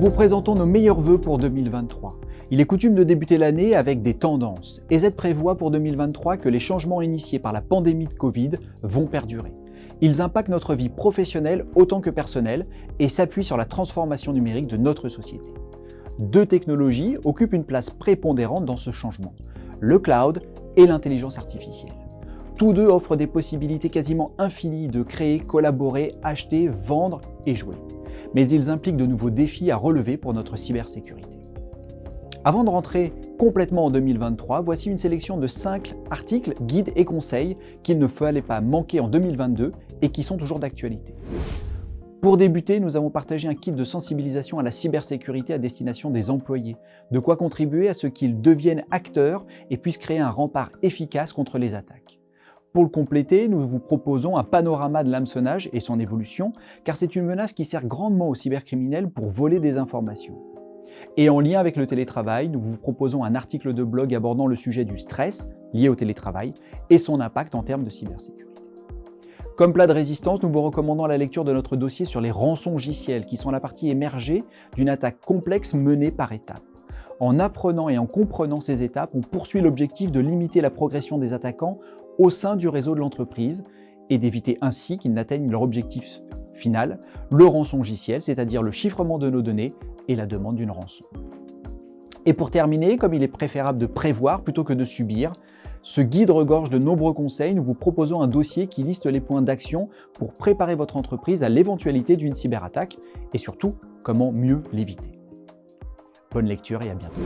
vous présentons nos meilleurs vœux pour 2023. Il est coutume de débuter l'année avec des tendances. EZ prévoit pour 2023 que les changements initiés par la pandémie de Covid vont perdurer. Ils impactent notre vie professionnelle autant que personnelle et s'appuient sur la transformation numérique de notre société. Deux technologies occupent une place prépondérante dans ce changement, le cloud et l'intelligence artificielle. Tous deux offrent des possibilités quasiment infinies de créer, collaborer, acheter, vendre et jouer. Mais ils impliquent de nouveaux défis à relever pour notre cybersécurité. Avant de rentrer complètement en 2023, voici une sélection de 5 articles, guides et conseils qu'il ne fallait pas manquer en 2022 et qui sont toujours d'actualité. Pour débuter, nous avons partagé un kit de sensibilisation à la cybersécurité à destination des employés, de quoi contribuer à ce qu'ils deviennent acteurs et puissent créer un rempart efficace contre les attaques. Pour le compléter, nous vous proposons un panorama de l'hameçonnage et son évolution, car c'est une menace qui sert grandement aux cybercriminels pour voler des informations. Et en lien avec le télétravail, nous vous proposons un article de blog abordant le sujet du stress lié au télétravail et son impact en termes de cybersécurité. Comme plat de résistance, nous vous recommandons la lecture de notre dossier sur les rançongiciels, qui sont la partie émergée d'une attaque complexe menée par étapes. En apprenant et en comprenant ces étapes, on poursuit l'objectif de limiter la progression des attaquants au sein du réseau de l'entreprise et d'éviter ainsi qu'ils n'atteignent leur objectif final, le rançongiciel, c'est-à-dire le chiffrement de nos données et la demande d'une rançon. Et pour terminer, comme il est préférable de prévoir plutôt que de subir, ce guide regorge de nombreux conseils. Nous vous proposons un dossier qui liste les points d'action pour préparer votre entreprise à l'éventualité d'une cyberattaque et surtout, comment mieux l'éviter. Bonne lecture et à bientôt.